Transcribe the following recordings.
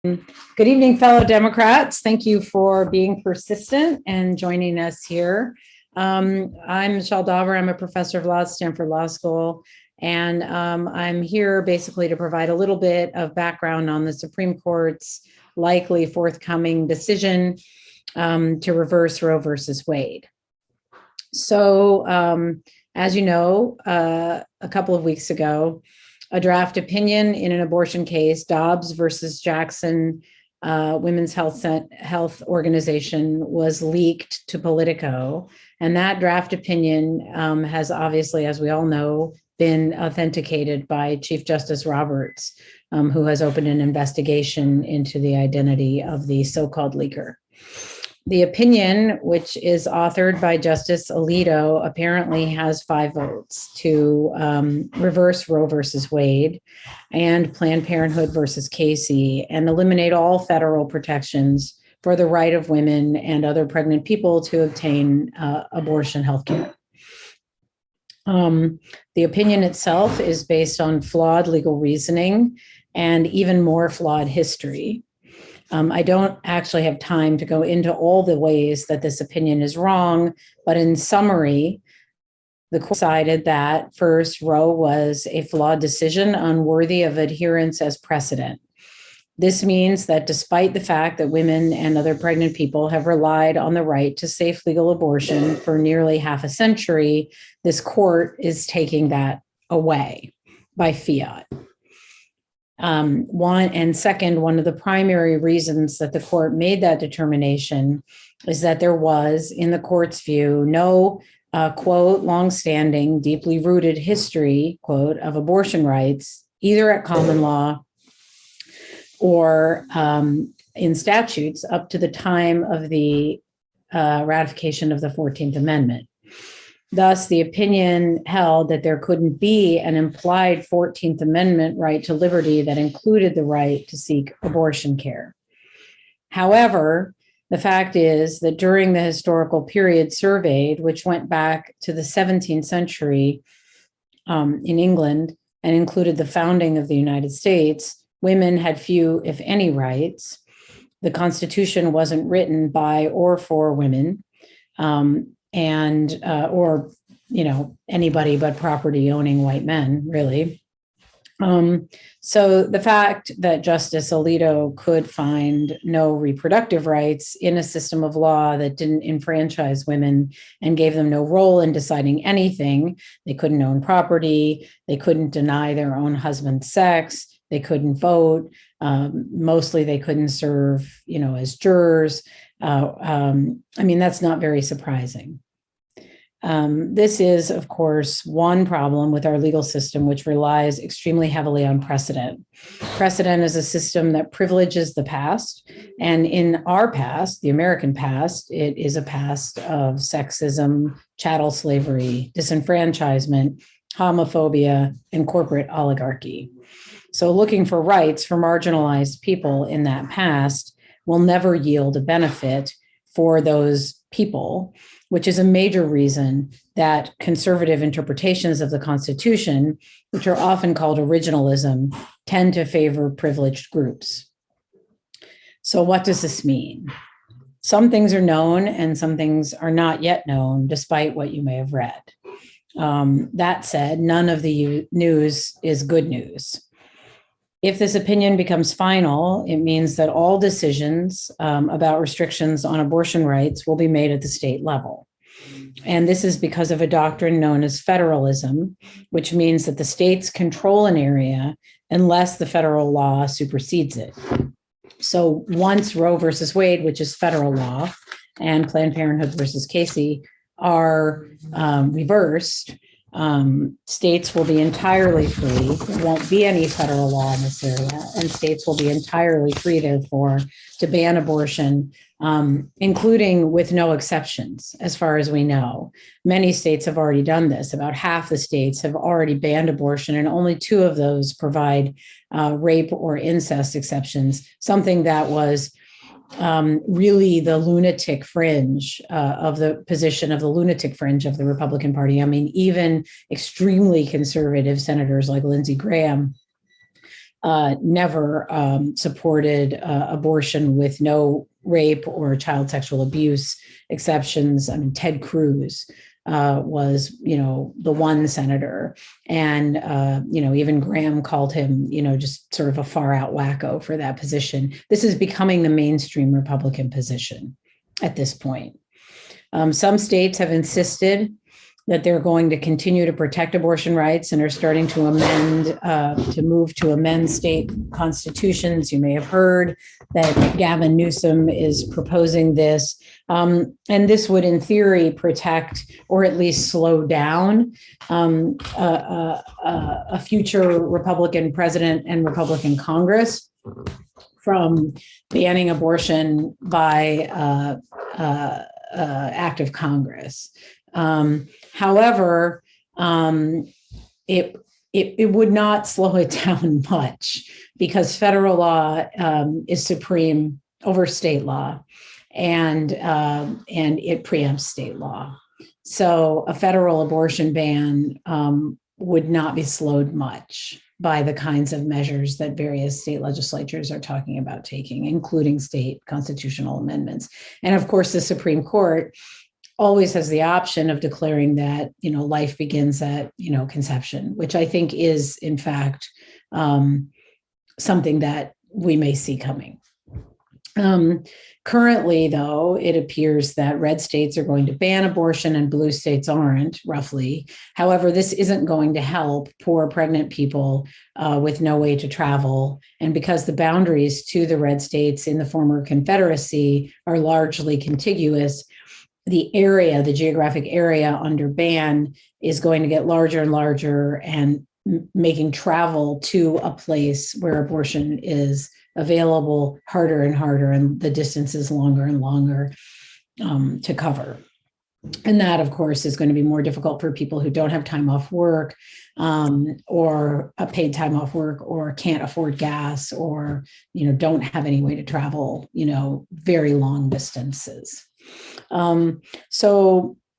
Good evening, fellow Democrats. Thank you for being persistent and joining us here. I'm Michele Dauber. I'm a professor of law at Stanford Law School, and I'm here basically to provide a little bit of background on the Supreme Court's likely forthcoming decision to reverse Roe versus Wade. So, as you know, a couple of weeks ago, a draft opinion in an abortion case, Dobbs versus Jackson Women's Health Organization, was leaked to Politico. And that draft opinion has obviously, as we all know, been authenticated by Chief Justice Roberts, who has opened an investigation into the identity of the so-called leaker. The opinion, which is authored by Justice Alito, apparently has 5 votes to reverse Roe versus Wade and Planned Parenthood versus Casey and eliminate all federal protections for the right of women and other pregnant people to obtain abortion health care. The opinion itself is based on flawed legal reasoning and even more flawed history. I don't actually have time to go into all the ways that this opinion is wrong, but in summary, the court decided that first, Roe was a flawed decision unworthy of adherence as precedent. This means that despite the fact that women and other pregnant people have relied on the right to safe legal abortion for nearly half a century, this court is taking that away by fiat. One of the primary reasons that the court made that determination is that there was, in the court's view, no, quote, longstanding, deeply rooted history, quote, of abortion rights, either at common law or in statutes up to the time of the ratification of the 14th Amendment. Thus, the opinion held that there couldn't be an implied 14th Amendment right to liberty that included the right to seek abortion care. However, the fact is that during the historical period surveyed, which went back to the 17th century in England and included the founding of the United States, women had few, if any, rights. The Constitution wasn't written by or for women. Or anybody but property owning white men, really. So the fact that Justice Alito could find no reproductive rights in a system of law that didn't enfranchise women and gave them no role in deciding anything, they couldn't own property, they couldn't deny their own husband's sex, they couldn't vote, mostly they couldn't serve, as jurors. That's not very surprising. This is, of course, one problem with our legal system, which relies extremely heavily on precedent. Precedent is a system that privileges the past. And in our past, the American past, it is a past of sexism, chattel slavery, disenfranchisement, homophobia, and corporate oligarchy. So looking for rights for marginalized people in that past will never yield a benefit for those people, which is a major reason that conservative interpretations of the Constitution, which are often called originalism, tend to favor privileged groups. So what does this mean? Some things are known and some things are not yet known, despite what you may have read. That said, none of the news is good news. If this opinion becomes final, it means that all decisions about restrictions on abortion rights will be made at the state level. And this is because of a doctrine known as federalism, which means that the states control an area unless the federal law supersedes it. So once Roe versus Wade, which is federal law, and Planned Parenthood versus Casey are reversed, states will be entirely free. There won't be any federal law in this area, and states will be entirely free, therefore, to ban abortion, including with no exceptions, as far as we know. Many states have already done this. About half the states have already banned abortion, and only 2 of those provide rape or incest exceptions, something that was really the lunatic fringe of the position of the lunatic fringe of the Republican Party. I mean, even extremely conservative senators like Lindsey Graham never supported abortion with no rape or child sexual abuse exceptions. I mean, Ted Cruz was, the one senator. And, even Graham called him, just sort of a far out wacko for that position. This is becoming the mainstream Republican position at this point. Some states have insisted that they're going to continue to protect abortion rights and are starting to move to amend state constitutions. You may have heard that Gavin Newsom is proposing this. And this would, in theory, protect or at least slow down a future Republican president and Republican Congress from banning abortion by act of Congress. However, it would not slow it down much because federal law is supreme over state law, and it preempts state law. So a federal abortion ban would not be slowed much by the kinds of measures that various state legislatures are talking about taking, including state constitutional amendments. And of course, the Supreme Court always has the option of declaring that, life begins at, conception, which I think is, in fact, something that we may see coming. Currently, though, it appears that red states are going to ban abortion and blue states aren't, roughly. However, this isn't going to help poor pregnant people with no way to travel. And because the boundaries to the red states in the former Confederacy are largely contiguous, the geographic area under ban is going to get larger and larger, and making travel to a place where abortion is available harder and harder, and the distance is longer and longer to cover. And that, of course, is going to be more difficult for people who don't have time off work or a paid time off work, or can't afford gas, or, don't have any way to travel, very long distances.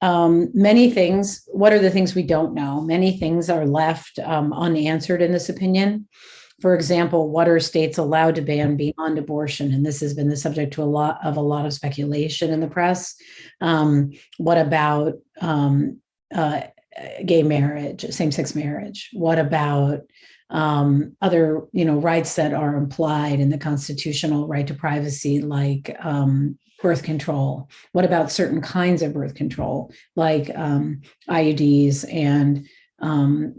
Many things, what are the things we don't know? Many things are left unanswered in this opinion. For example, what are states allowed to ban beyond abortion? And this has been the subject to a lot of speculation in the press. What about gay marriage, same-sex marriage? What about other, rights that are implied in the constitutional right to privacy, like birth control? What about certain kinds of birth control, like IUDs and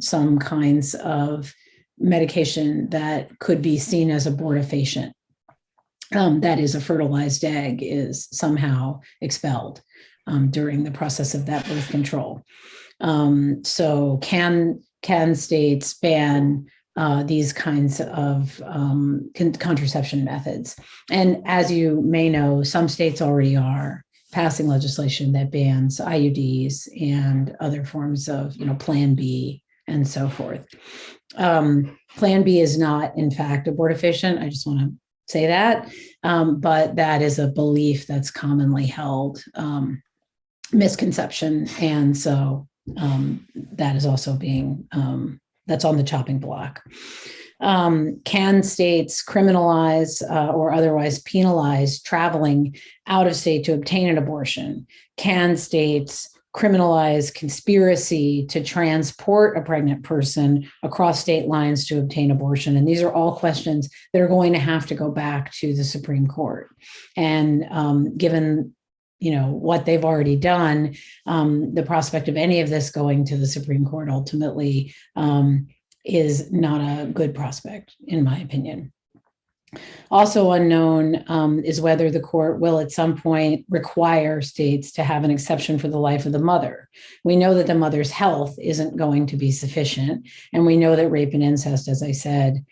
some kinds of medication that could be seen as abortifacient? That is, a fertilized egg is somehow expelled during the process of that birth control. So can states ban these kinds of contraception methods? And as you may know, some states already are passing legislation that bans IUDs and other forms of, Plan B and so forth. Plan B is not, in fact, abortifacient. I just want to say that, but that is a belief that's commonly held, misconception, and so that is also being that's on the chopping block. Can states criminalize or otherwise penalize traveling out of state to obtain an abortion? Can states criminalize conspiracy to transport a pregnant person across state lines to obtain abortion? And these are all questions that are going to have to go back to the Supreme Court. And given what they've already done, the prospect of any of this going to the Supreme Court ultimately is not a good prospect, in my opinion. Also unknown is whether the court will at some point require states to have an exception for the life of the mother. We know that the mother's health isn't going to be sufficient, and we know that rape and incest, as I said,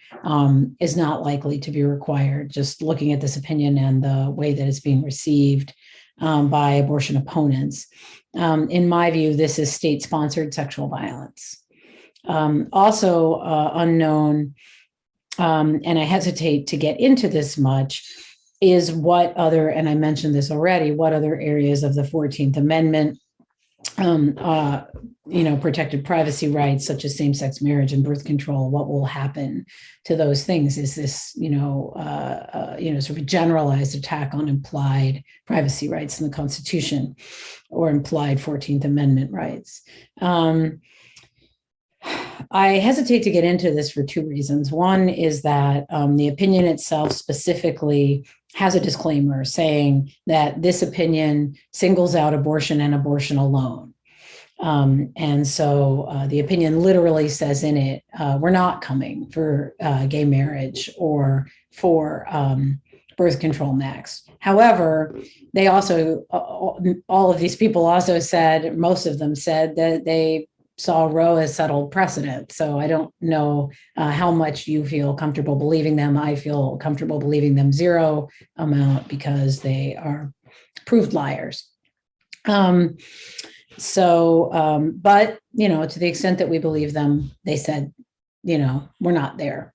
is not likely to be required, just looking at this opinion and the way that it's being received by abortion opponents. In my view, this is state-sponsored sexual violence. Also unknown, and I hesitate to get into this much, is what other, and I mentioned this already, what other areas of the 14th Amendment protected privacy rights such as same-sex marriage and birth control. What will happen to those things? Is this, sort of a generalized attack on implied privacy rights in the Constitution or implied 14th Amendment rights? I hesitate to get into this for two reasons. One is that the opinion itself specifically has a disclaimer saying that this opinion singles out abortion and abortion alone. And so the opinion literally says in it, we're not coming for gay marriage or for birth control next. However, they also, all of these people also said, most of them said that they saw Roe as settled precedent. So I don't know how much you feel comfortable believing them. I feel comfortable believing them zero amount because they are proved liars. But, to the extent that we believe them, they said, we're not there.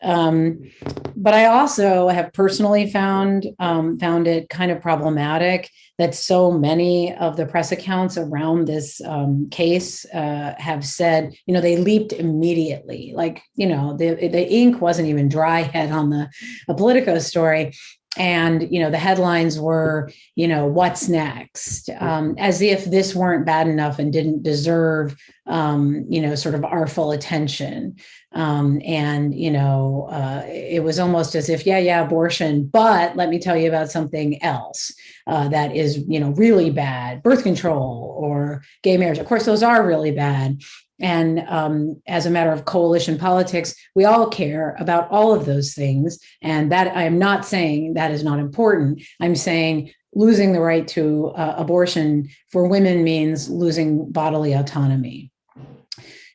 But I also have personally found it kind of problematic that so many of the press accounts around this case have said, they leaped immediately. Like, the ink wasn't even dry yet on the Politico story. And, the headlines were, what's next? As if this weren't bad enough and didn't deserve, sort of our full attention. It was almost as if, abortion, but let me tell you about something else that is, really bad, birth control or gay marriage. Of course, those are really bad. And as a matter of coalition politics, we all care about all of those things. And that I am not saying that is not important. I'm saying losing the right to abortion for women means losing bodily autonomy.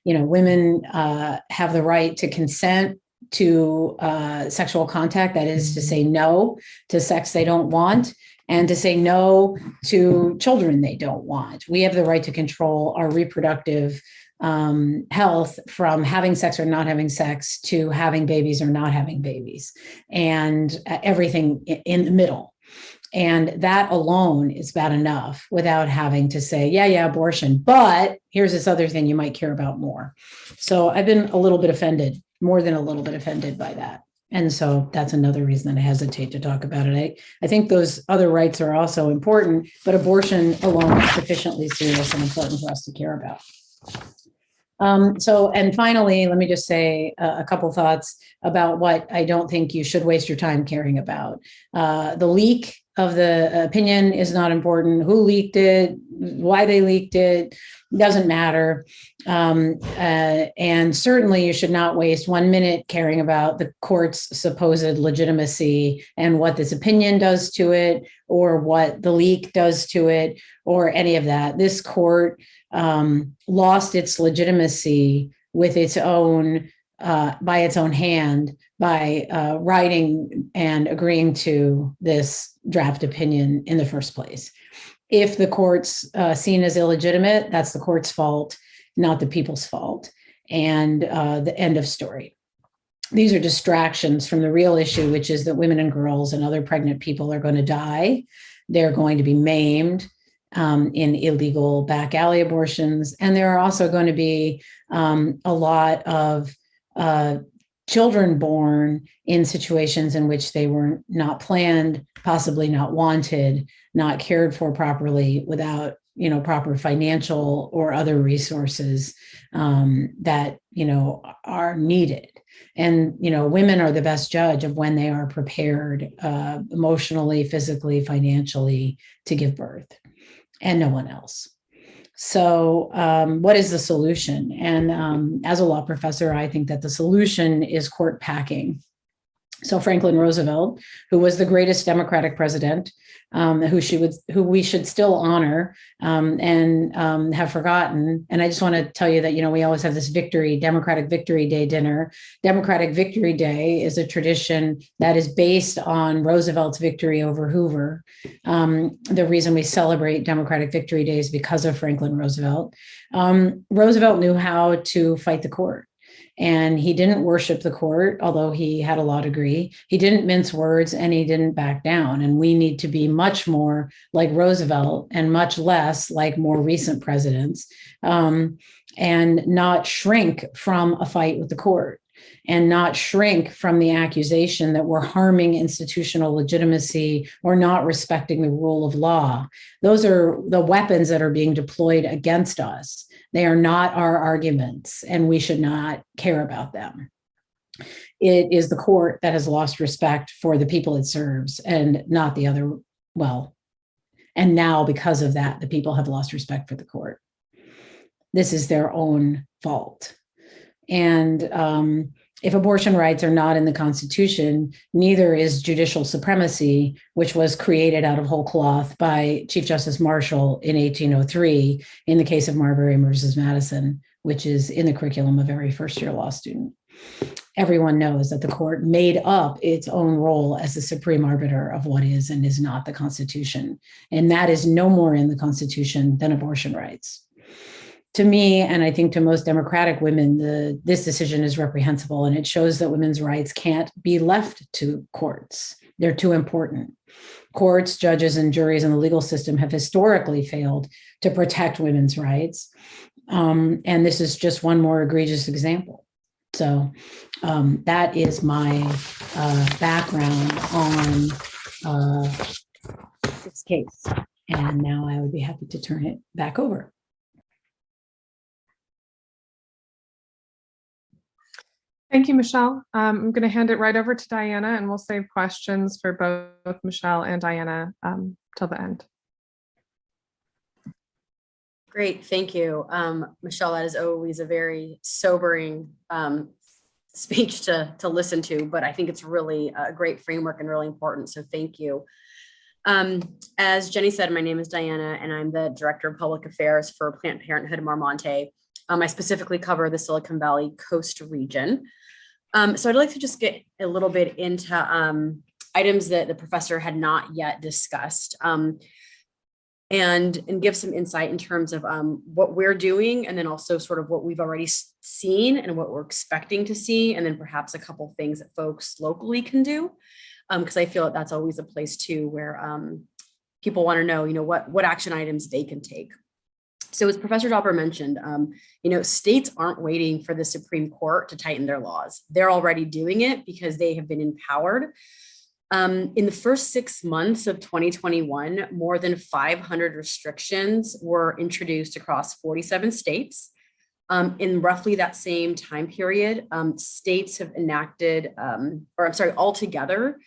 Women have the right to consent to sexual contact, that is to say no to sex they don't want, and to say no to children they don't want. We have the right to control our reproductive health from having sex or not having sex to having babies or not having babies, and everything in the middle. And that alone is bad enough without having to say, abortion, but here's this other thing you might care about more. So I've been a little bit offended, more than a little bit offended by that. And so that's another reason that I hesitate to talk about it. I think those other rights are also important, but abortion alone is sufficiently serious and important for us to care about. And finally, let me just say a couple thoughts about what I don't think you should waste your time caring about. The leak of the opinion is not important. Who leaked it, why they leaked it, doesn't matter. And certainly you should not waste 1 minute caring about the court's supposed legitimacy and what this opinion does to it, or what the leak does to it, or any of that. This court lost its legitimacy with its own, by its own hand, by writing and agreeing to this draft opinion in the first place. If the court's seen as illegitimate, that's the court's fault, not the people's fault. And the end of story. These are distractions from the real issue, which is that women and girls and other pregnant people are going to die. They're going to be maimed in illegal back alley abortions. And there are also going to be a lot of children born in situations in which they were not planned, possibly not wanted, not cared for properly, without proper financial or other resources that are needed. And women are the best judge of when they are prepared emotionally, physically, financially to give birth, and no one else. So what is the solution? And as a law professor, I think that the solution is court packing. So Franklin Roosevelt, who was the greatest Democratic president, who we should still honor and have forgotten. And I just want to tell you that, we always have this Democratic Victory Day dinner. Democratic Victory Day is a tradition that is based on Roosevelt's victory over Hoover. The reason we celebrate Democratic Victory Day is because of Franklin Roosevelt. Roosevelt knew how to fight the court. And he didn't worship the court, although he had a law degree. He didn't mince words, and he didn't back down. And we need to be much more like Roosevelt and much less like more recent presidents, and not shrink from a fight with the court, and not shrink from the accusation that we're harming institutional legitimacy or not respecting the rule of law. Those are the weapons that are being deployed against us. They are not our arguments, and we should not care about them. It is the court that has lost respect for the people it serves, and not the other. Well, and now because of that, the people have lost respect for the court. This is their own fault. And if abortion rights are not in the Constitution, neither is judicial supremacy, which was created out of whole cloth by Chief Justice Marshall in 1803 in the case of Marbury versus Madison, which is in the curriculum of every first-year law student. Everyone knows that the court made up its own role as the supreme arbiter of what is and is not the Constitution. And that is no more in the Constitution than abortion rights. To me, and I think to most Democratic women, this decision is reprehensible, and it shows that women's rights can't be left to courts. They're too important. Courts, judges, and juries in the legal system have historically failed to protect women's rights. And this is just one more egregious example. So that is my background on this case. And now I would be happy to turn it back over. Thank you, Michele. I'm going to hand it right over to Diana, and we'll save questions for both Michele and Diana till the end. Great, thank you. Michele, that is always a very sobering speech to listen to, but I think it's really a great framework and really important, so thank you. As Jenny said, my name is Diana, and I'm the Director of Public Affairs for Planned Parenthood in Marmonte. I specifically cover the Silicon Valley Coast region. So I'd like to just get a little bit into items that the professor had not yet discussed, and give some insight in terms of what we're doing, and then also sort of what we've already seen and what we're expecting to see, and then perhaps a couple things that folks locally can do, because I feel that that's always a place too where people want to know, what action items they can take. So as Professor Dauber mentioned, states aren't waiting for the Supreme Court to tighten their laws. They're already doing it because they have been empowered. In the first 6 months of 2021, more than 500 restrictions were introduced across 47 states. In roughly that same time period, states have enacted, altogether,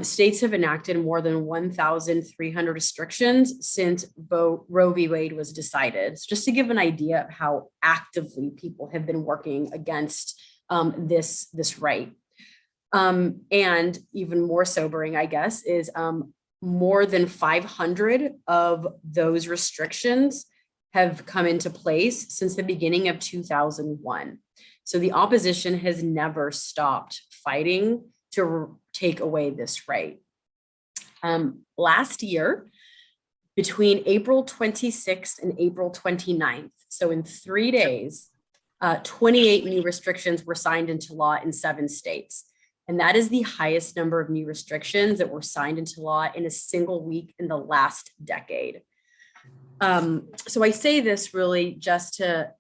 states have enacted more than 1,300 restrictions since Roe v. Wade was decided. So just to give an idea of how actively people have been working against this right. And even more sobering, I guess, is more than 500 of those restrictions have come into place since the beginning of 2001. So the opposition has never stopped fighting to take away this right. Last year, between April 26th and April 29th, so in 3 days, 28 new restrictions were signed into law in 7 states. And that is the highest number of new restrictions that were signed into law in a single week in the last decade. So I say this really just to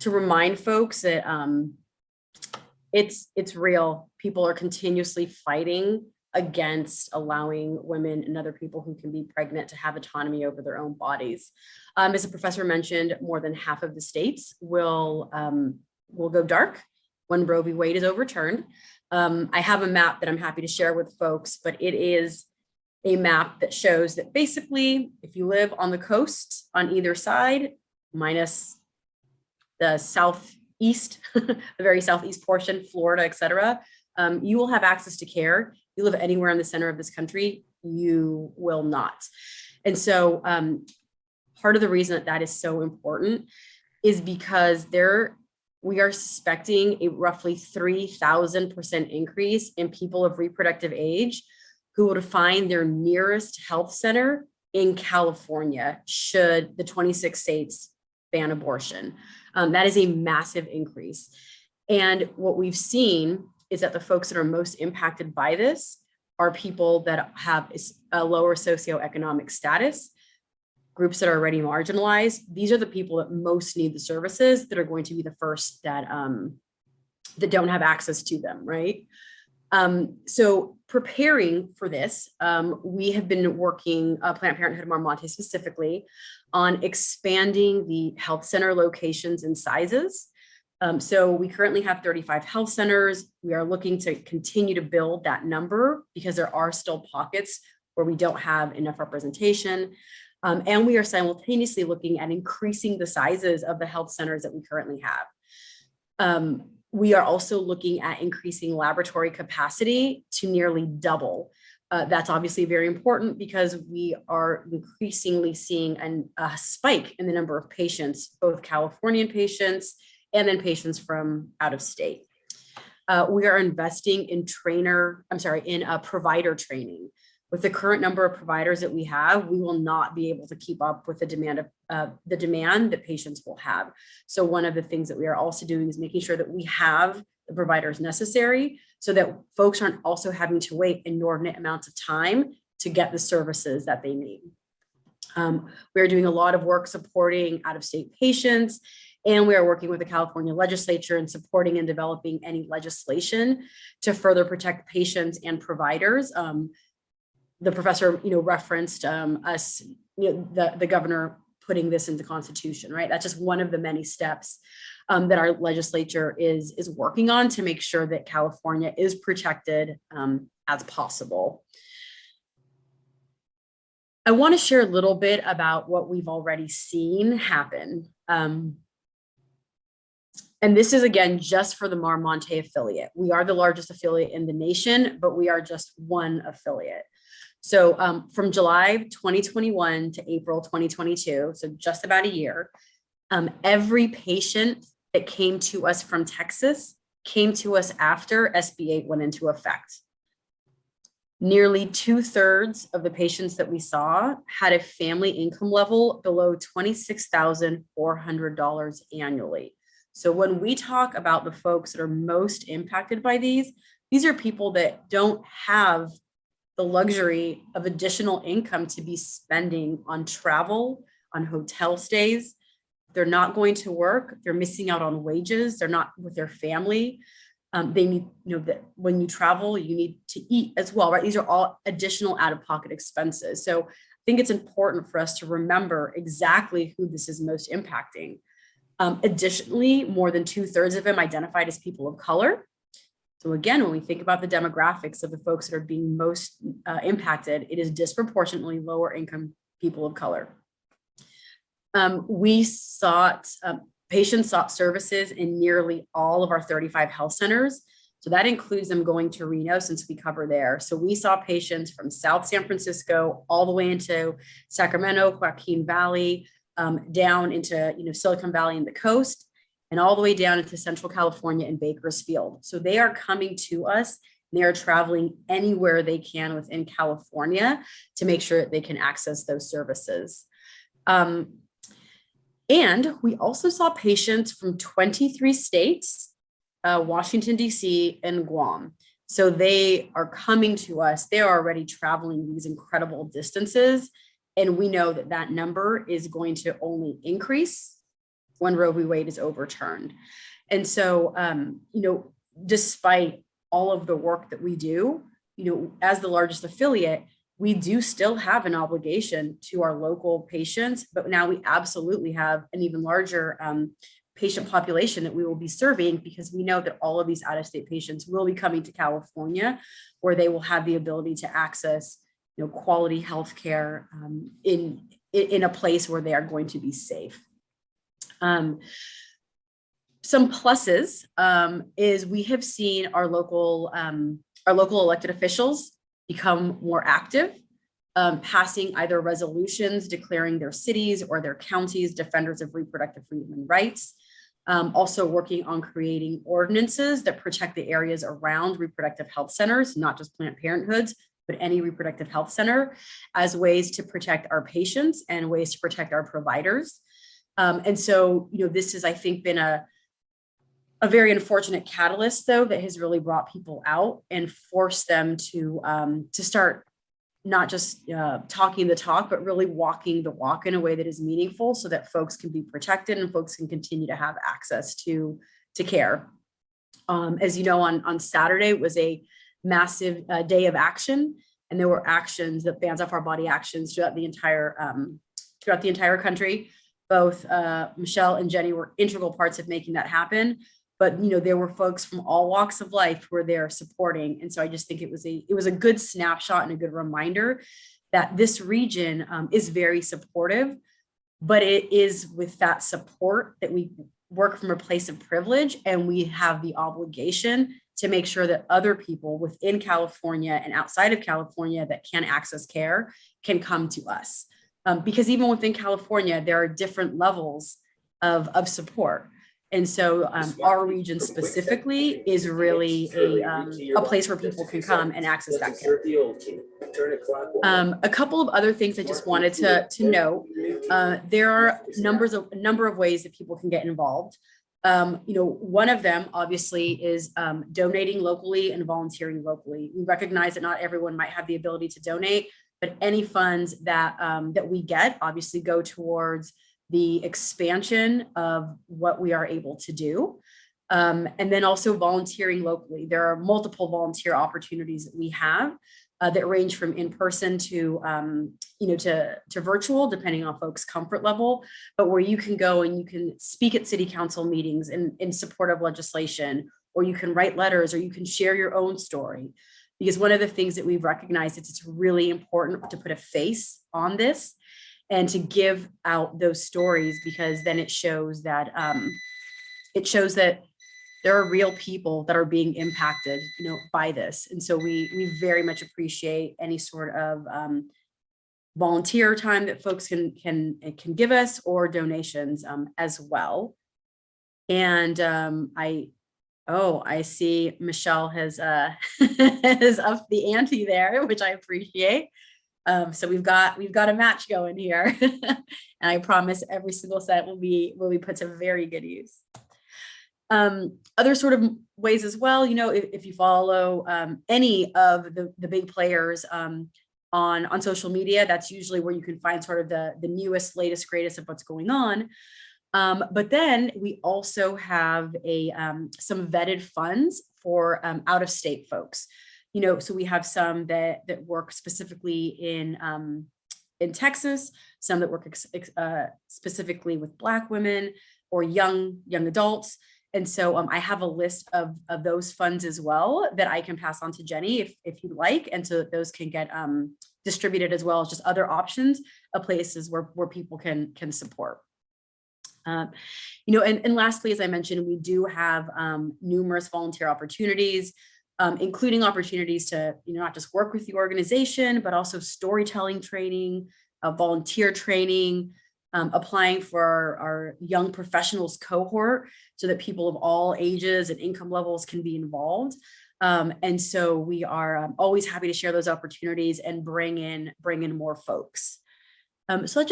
remind folks that it's real. People are continuously fighting against allowing women and other people who can be pregnant to have autonomy over their own bodies. As the professor mentioned, more than half of the states will go dark when Roe v. Wade is overturned. I have a map that I'm happy to share with folks, but it is a map that shows that basically, if you live on the coast on either side, minus the southeast, the very southeast portion, Florida, et cetera, you will have access to care. You live anywhere in the center of this country, you will not. And so part of the reason that is so important is because we are suspecting a roughly 3,000% increase in people of reproductive age who would find their nearest health center in California should the 26 states ban abortion. That is a massive increase. And what we've seen is that the folks that are most impacted by this are people that have a lower socioeconomic status, groups that are already marginalized. These are the people that most need the services that are going to be the first that don't have access to them, right? So preparing for this, we have been working, Planned Parenthood Marmonte specifically, on expanding the health center locations and sizes. So we currently have 35 health centers. We are looking to continue to build that number because there are still pockets where we don't have enough representation. And we are simultaneously looking at increasing the sizes of the health centers that we currently have. We are also looking at increasing laboratory capacity to nearly double. That's obviously very important because we are increasingly seeing a spike in the number of patients, both Californian patients and then patients from out of state. We are investing in provider training. With the current number of providers that we have, we will not be able to keep up with the demand that patients will have. So one of the things that we are also doing is making sure that we have the providers necessary so that folks aren't also having to wait inordinate amounts of time to get the services that they need. We are doing a lot of work supporting out-of-state patients, and we are working with the California legislature and supporting and developing any legislation to further protect patients and providers. The professor, referenced us, the governor putting this into Constitution, right? That's just one of the many steps that our legislature is working on to make sure that California is protected as possible. I want to share a little bit about what we've already seen happen. And this is, again, just for the Marmonte affiliate. We are the largest affiliate in the nation, but we are just one affiliate. So from July 2021 to April 2022, so just about a year, every patient that came to us from Texas came to us after SB 8 went into effect. Nearly 2/3 of the patients that we saw had a family income level below $26,400 annually. So when we talk about the folks that are most impacted by these are people that don't have the luxury of additional income to be spending on travel, on hotel stays. They're not going to work. They're missing out on wages. They're not with their family. They need, that when you travel, you need to eat as well, right? These are all additional out-of-pocket expenses. So I think it's important for us to remember exactly who this is most impacting. Additionally, more than 2/3 of them identified as people of color. So again, when we think about the demographics of the folks that are being most impacted, it is disproportionately lower income people of color. Patients sought services in nearly all of our 35 health centers. So that includes them going to Reno, since we cover there. So we saw patients from South San Francisco all the way into Sacramento, Joaquin Valley, down into Silicon Valley and the coast, and all the way down into Central California and Bakersfield. So they are coming to us. They are traveling anywhere they can within California to make sure that they can access those services. And we also saw patients from 23 states, Washington, D.C., and Guam. So they are coming to us. They are already traveling these incredible distances. And we know that that number is going to only increase when Roe v. Wade is overturned. And so, despite all of the work that we do, as the largest affiliate, we do still have an obligation to our local patients, but now we absolutely have an even larger patient population that we will be serving, because we know that all of these out-of-state patients will be coming to California, where they will have the ability to access quality healthcare in a place where they are going to be safe. Some pluses is we have seen our local elected officials become more active, passing either resolutions declaring their cities or their counties defenders of reproductive freedom and rights. Also working on creating ordinances that protect the areas around reproductive health centers, not just Planned Parenthoods, but any reproductive health center, as ways to protect our patients and ways to protect our providers. And so, this has, I think, been a very unfortunate catalyst, though, that has really brought people out and forced them to start not just talking the talk, but really walking the walk in a way that is meaningful, so that folks can be protected and folks can continue to have access to care. As you know, on Saturday it was a massive day of action, and there were actions, that bans off our body actions throughout the entire country. Both Michele and Jenny were integral parts of making that happen. But there were folks from all walks of life who were there supporting, and so I just think it was a good snapshot and a good reminder that this region is very supportive, but it is with that support that we work from a place of privilege, and we have the obligation to make sure that other people within California and outside of California that can access care can come to us, because even within California there are different levels of support. And so our region specifically is really a place where people can come and access that care. A couple of other things I just wanted to note. There are a number of ways that people can get involved. One of them obviously is donating locally and volunteering locally. We recognize that not everyone might have the ability to donate, but any funds that we get obviously go towards the expansion of what we are able to do. And then also volunteering locally. There are multiple volunteer opportunities that we have that range from in-person to virtual, depending on folks' comfort level, but where you can go and you can speak at city council meetings in support of legislation, or you can write letters, or you can share your own story. Because one of the things that we've recognized is it's really important to put a face on this and to give out those stories, because then it shows that there are real people that are being impacted, by this. And so we very much appreciate any sort of volunteer time that folks can give us, or donations as well. And I see Michele has has upped the ante there, which I appreciate. So we've got a match going here, and I promise every single set will be put to very good use. Other sort of ways as well, if you follow any of the big players on social media, that's usually where you can find sort of the newest, latest, greatest of what's going on. But then we also have some vetted funds for out-of-state folks. So we have some that work specifically in Texas, some that work specifically with Black women or young adults. And so I have a list of those funds as well that I can pass on to Jenny if you'd like. And so that those can get distributed, as well as just other options of places where people can support. And lastly, as I mentioned, we do have numerous volunteer opportunities, including opportunities to, not just work with the organization, but also storytelling training, volunteer training, applying for our young professionals cohort, so that people of all ages and income levels can be involved. And so we are always happy to share those opportunities and bring in more folks. So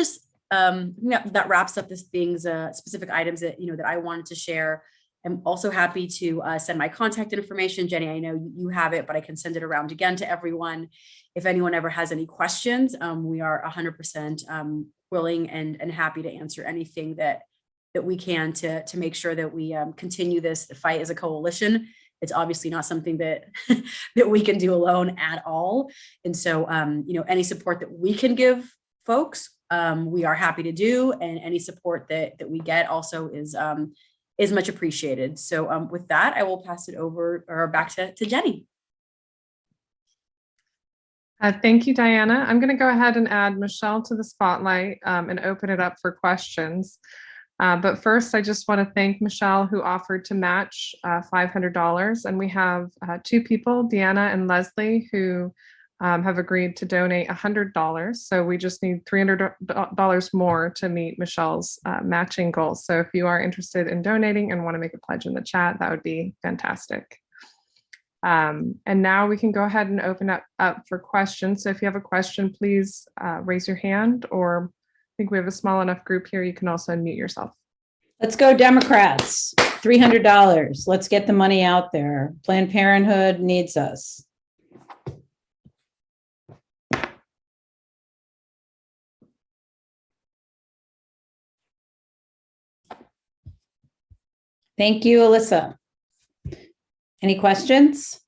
that wraps up this things, specific items that I wanted to share. I'm also happy to send my contact information. Jenny, I know you have it, but I can send it around again to everyone. If anyone ever has any questions, we are 100% willing and happy to answer anything that we can to make sure that we continue this fight as a coalition. It's obviously not something that that we can do alone at all. And so, any support that we can give folks, we are happy to do, and any support that we get also is much appreciated. So with that, I will pass it over or back to Jenny. Thank you, Diana. I'm going to go ahead and add Michele to the spotlight and open it up for questions. But first, I just want to thank Michele, who offered to match $500. And we have two people, Deanna and Leslie, who have agreed to donate $100. So we just need $300 more to meet Michele's matching goals. So if you are interested in donating and want to make a pledge in the chat, that would be fantastic. And now we can go ahead and open up for questions. So if you have a question, please raise your hand, or I think we have a small enough group here, you can also unmute yourself. Let's go Democrats, $300. Let's get the money out there. Planned Parenthood needs us. Thank you, Alyssa. Any questions?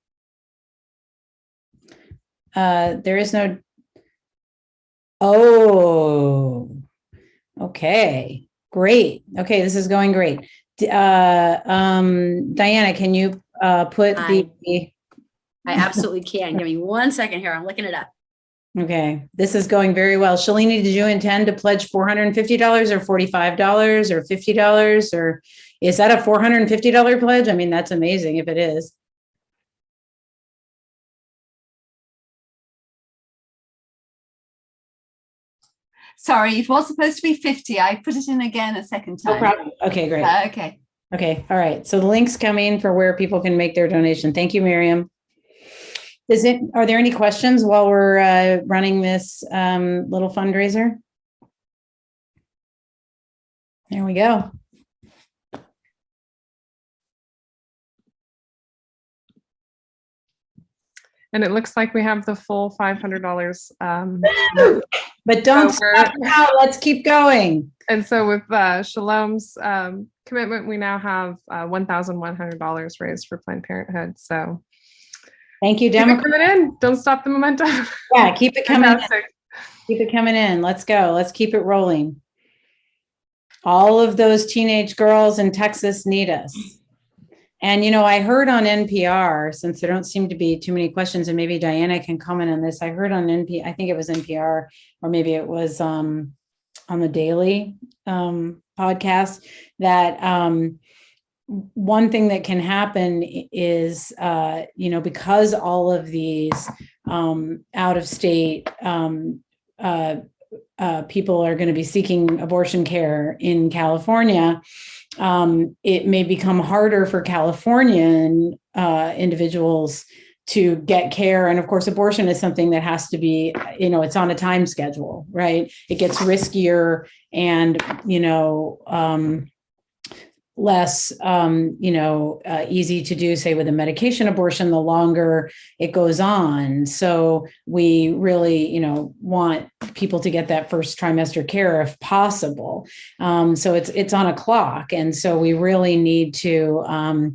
There is no. Oh, okay, great. Okay, this is going great. Diana, can you put I the? absolutely can. Give me 1 second here. I'm looking it up. Okay, this is going very well. Shalini, did you intend to pledge $450 or $45 or $50, or is that a $450 pledge? I mean, that's amazing if it is. Sorry, it was supposed to be 50. I put it in again a second No time. problem. Okay, great. Okay. Okay, all right. So the link's coming for where people can make their donation. Thank you, Miriam. Are there any questions while we're running this little fundraiser? There we go. And it looks like we have the full $500. But don't over. stop now. Let's keep going. And so with Shalom's commitment, we now have $1,100 raised for Planned Parenthood. So Thank you, keep it Democrat. coming in. Don't stop the momentum. Yeah, keep it coming in. Fantastic. Keep it coming in. Let's go. Let's keep it rolling. All of those teenage girls in Texas need us. And, you know, I heard on NPR, since there don't seem to be too many questions, and maybe Diana can comment on this. I heard on I think it was NPR, or maybe it was on the Daily podcast, that one thing that can happen is, you know, because all of these out of state people are going to be seeking abortion care in California, it may become harder for Californian individuals to get care. And of course, abortion is something that has to be, you know, it's on a time schedule, right? It gets riskier and, you know, less, you know, easy to do, say, with a medication abortion, the longer it goes on. So we really, you know, want people to get that first trimester care if possible. So it's on a clock. And so we really need to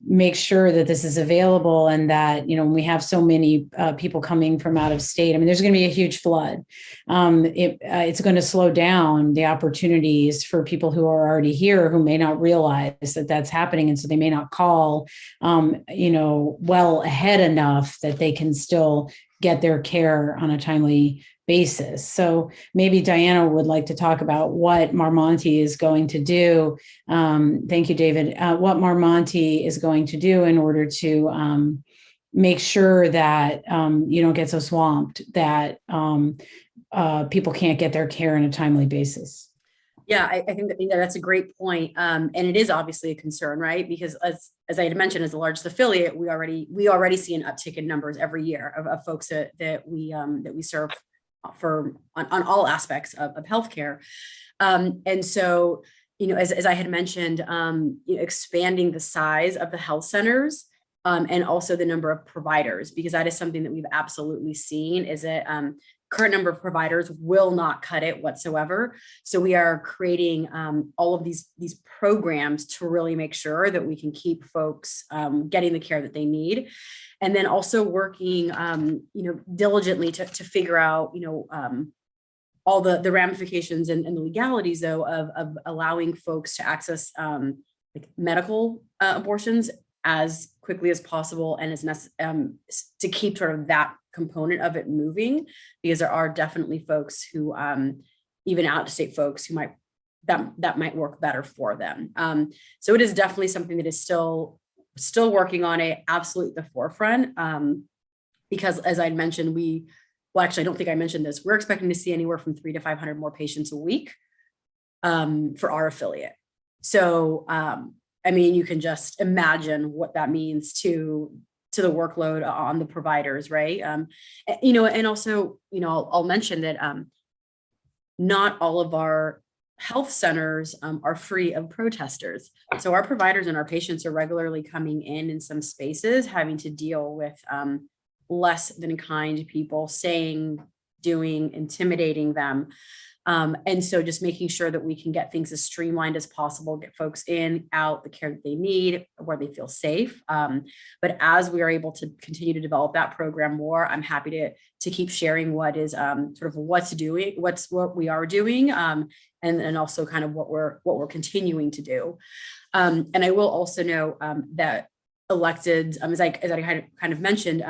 make sure that this is available, and that, you know, when we have so many people coming from out of state, I mean, there's going to be a huge flood. It's going to slow down the opportunities for people who are already here, who may not realize that that's happening. And so they may not call, you know, well ahead enough that they can still get their care on a timely basis. So maybe Diana would like to talk about what Marmonti is going to do. Thank you, David. What Marmonti is going to do in order to make sure that you don't get so swamped that people can't get their care on a timely basis. Yeah, I think that, that's a great point. And it is obviously a concern, right? Because as I had mentioned, as the largest affiliate, we already see an uptick in numbers every year of folks that we serve for on all aspects of healthcare. And so, you know, as I had mentioned, you know, expanding the size of the health centers and also the number of providers, because that is something that we've absolutely seen, is that current number of providers will not cut it whatsoever. So we are creating all of these programs to really make sure that we can keep folks getting the care that they need. And then also working, you know, diligently to figure out, you know, all the ramifications and the legalities, though, of allowing folks to access like medical abortions as quickly as possible, and as to keep sort of that component of it moving, because there are definitely folks who, even out-of-state folks, who that might work better for them. So it is definitely something that is still working on it, absolutely at the forefront, because as I mentioned, well, actually, I don't think I mentioned this. We're expecting to see anywhere from 300 to 500 more patients a week for our affiliate. So, I mean, you can just imagine what that means to the workload on the providers, right? You know, and also, you know, I'll mention that not all of our health centers are free of protesters. So our providers and our patients are regularly coming in some spaces, having to deal with less than kind people saying, doing, intimidating them. And so just making sure that we can get things as streamlined as possible, get folks in, out, the care that they need, where they feel safe. But as we are able to continue to develop that program more, I'm happy to keep sharing what is sort of what we are doing, and also kind of what we're continuing to do. And I will also know that elected, as I kind of mentioned,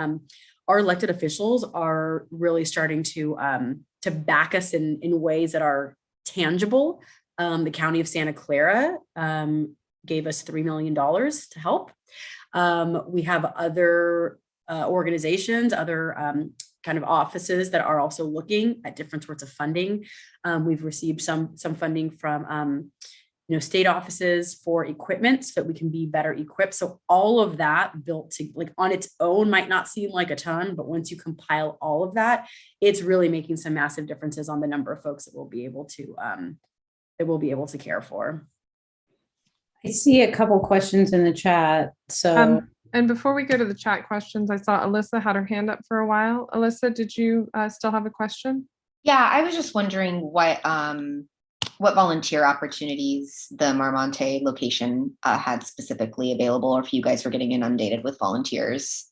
our elected officials are really starting to back us in ways that are tangible. The County of Santa Clara gave us $3 million to help. We have other organizations, other kind of offices that are also looking at different sorts of funding. We've received some funding from state offices for equipment so that we can be better equipped. So all of that built to, like, on its own might not seem like a ton, but once you compile all of that, it's really making some massive differences on the number of folks that we'll be able to care for. I see a couple questions in the chat. So and before we go to the chat questions, I saw Alyssa had her hand up for a while. Alyssa, did you still have a question? Yeah, I was just wondering what volunteer opportunities the Marmonte location had specifically available, or if you guys were getting inundated with volunteers.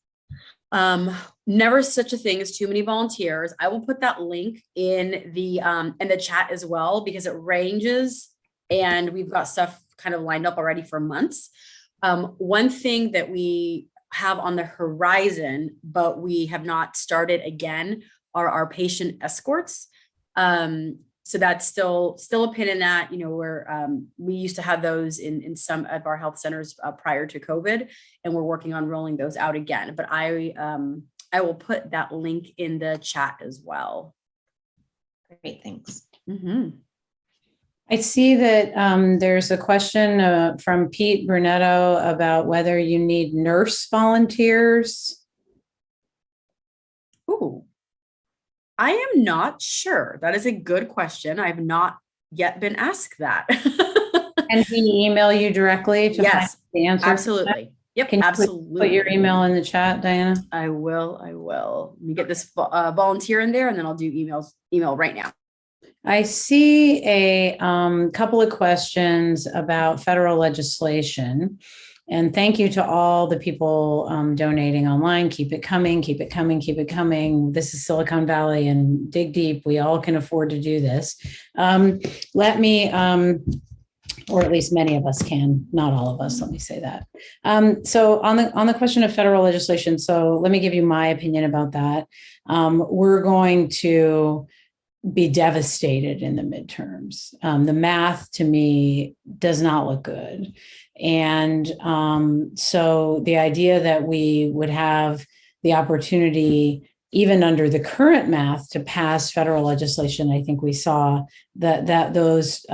Never such a thing as too many volunteers. I will put that link in the chat as well, because it ranges and we've got stuff kind of lined up already for months. One thing that we have on the horizon, but we have not started again, are our patient escorts. So that's still a pin in that, where we used to have those in some of our health centers prior to COVID, and we're working on rolling those out again. But I will put that link in the chat as well. Great, thanks. Mm-hmm. I see that there's a question from Pete Brunetto about whether you need nurse volunteers. Ooh. I am not sure. That is a good question. I've not yet been asked that. Can he email you directly to find the answer? Absolutely. Yep, Can you absolutely. put your email in the chat, Diana? I will. Let me get this volunteer in there, and then I'll do email right now. I see a couple of questions about federal legislation. And thank you to all the people donating online. Keep it coming, keep it coming, keep it coming. This is Silicon Valley, and dig deep. We all can afford to do this. Let me, or at least many of us can, not all of us, let me say that. So on the question of federal legislation, so let me give you my opinion about that. We're going to be devastated in the midterms. The math to me does not look good. And so the idea that we would have the opportunity, even under the current math, to pass federal legislation, I think we saw that those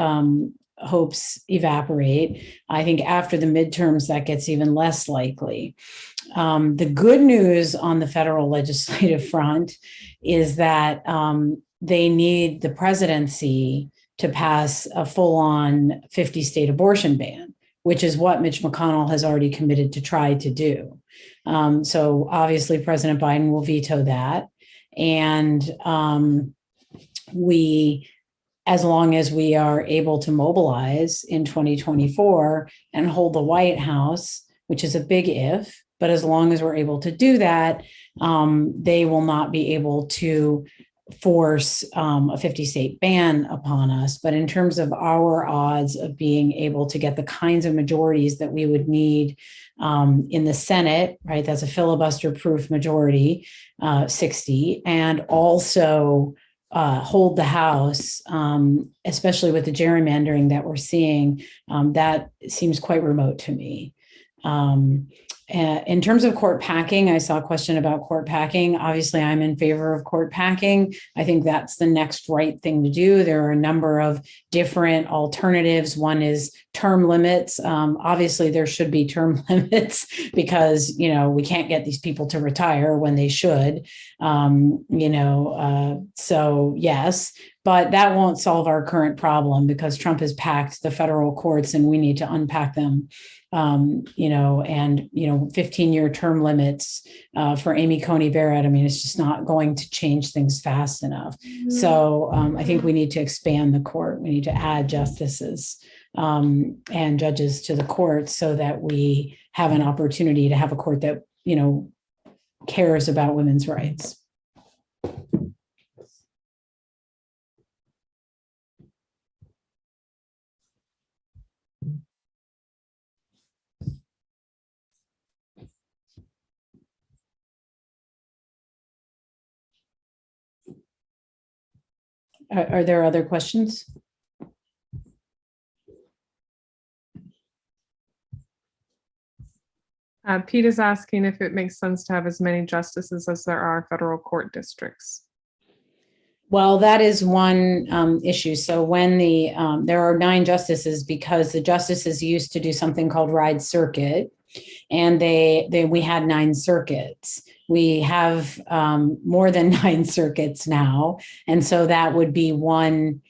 hopes evaporate. I think after the midterms, that gets even less likely. The good news on the federal legislative front is that they need the presidency to pass a full-on 50-state abortion ban, which is what Mitch McConnell has already committed to try to do. So obviously President Biden will veto that. And as long as we are able to mobilize in 2024 and hold the White House, which is a big if, but as long as we're able to do that, they will not be able to force a 50-state ban upon us. But in terms of our odds of being able to get the kinds of majorities that we would need in the Senate, right, that's a filibuster-proof majority, 60, and also hold the House, especially with the gerrymandering that we're seeing, that seems quite remote to me. In terms of court packing, I saw a question about court packing. Obviously, I'm in favor of court packing. I think that's the next right thing to do. There are a number of different alternatives. One is term limits. Obviously, there should be term limits because, we can't get these people to retire when they should, so yes. But that won't solve our current problem because Trump has packed the federal courts and we need to unpack them. 15-year term limits for Amy Coney Barrett. I mean, it's just not going to change things fast enough. So I think we need to expand the court. We need to add justices and judges to the court so that we have an opportunity to have a court that, cares about women's rights. Are there other questions? Pete is asking if it makes sense to have as many justices as there are federal court districts. Well, that is one issue. So when there are 9 justices because the justices used to do something called ride circuit, and we had 9 circuits. We have more than 9 circuits now, and so that would be one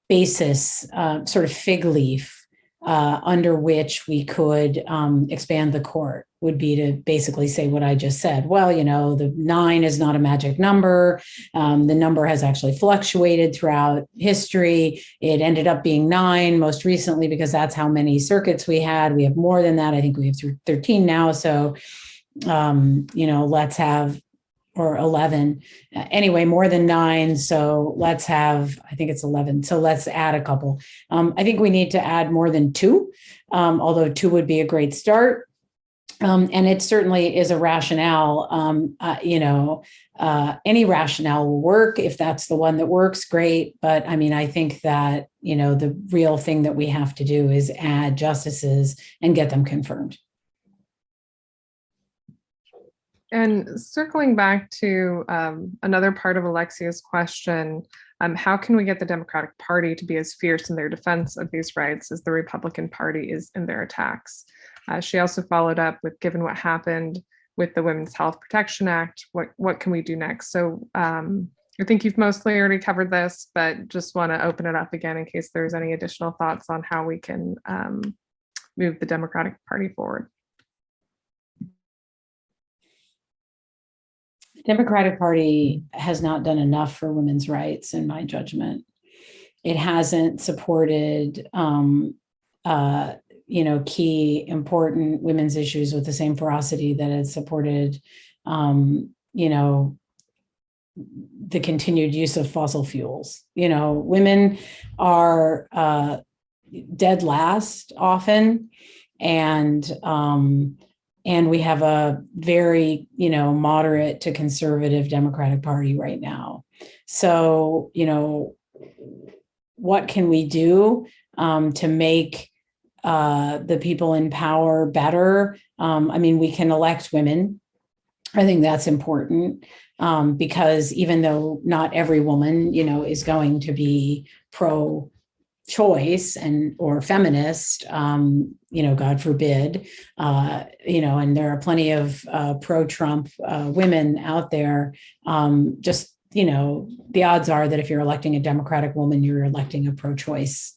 basis, sort of fig leaf under which we could expand the court, would be to basically say what I just said. Well, the 9 is not a magic number. The number has actually fluctuated throughout history. It ended up being 9 most recently because that's how many circuits we had. We have more than that. I think we have 13 now. So, let's have, or 11. Anyway, more than 9. So let's have, I think it's 11. So let's add a couple. I think we need to add more than 2, although 2 would be a great start. And it certainly is a rationale. Any rationale will work. If that's the one that works, great. But I mean, I think that, the real thing that we have to do is add justices and get them confirmed. And circling back to another part of Alexia's question, how can we get the Democratic Party to be as fierce in their defense of these rights as the Republican Party is in their attacks? She also followed up with, given what happened with the Women's Health Protection Act, what can we do next? So I think you've mostly already covered this, but just want to open it up again in case there's any additional thoughts on how we can move the Democratic Party forward. The Democratic Party has not done enough for women's rights, in my judgment. It hasn't supported key important women's issues with the same ferocity that it supported, the continued use of fossil fuels. Women are dead last often, and we have a very, moderate to conservative Democratic Party right now. So, what can we do to make the people in power better? We can elect women. I think that's important because even though not every woman, is going to be pro-choice or feminist, God forbid, and there are plenty of pro-Trump women out there. The odds are that if you're electing a Democratic woman, you're electing a pro-choice